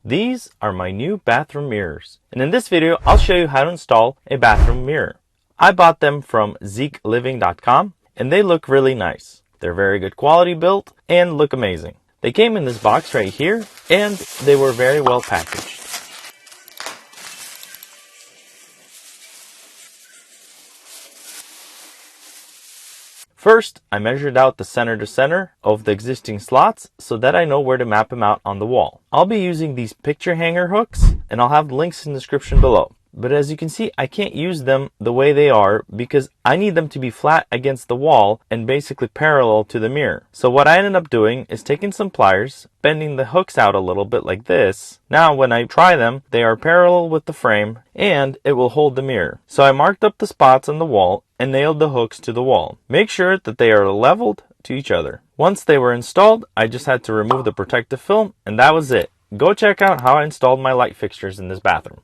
These are my new bathroom mirrors, and in this video I'll show you how to install a bathroom mirror. I bought them from zekeliving.com and they look really nice. They're very good quality built and look amazing. They came in this box right here and they were very well packaged. First, I measured out the center to center of the existing slots so that I know where to map them out on the wall. I'll be using these picture hanger hooks and I'll have links in the description below. But as you can see, I can't use them the way they are because I need them to be flat against the wall and basically parallel to the mirror. So what I ended up doing is taking some pliers, bending the hooks out a little bit like this. Now when I try them, they are parallel with the frame and it will hold the mirror. So I marked up the spots on the wall and nailed the hooks to the wall. Make sure that they are leveled to each other. Once they were installed, I just had to remove the protective film and that was it. Go check out how I installed my light fixtures in this bathroom.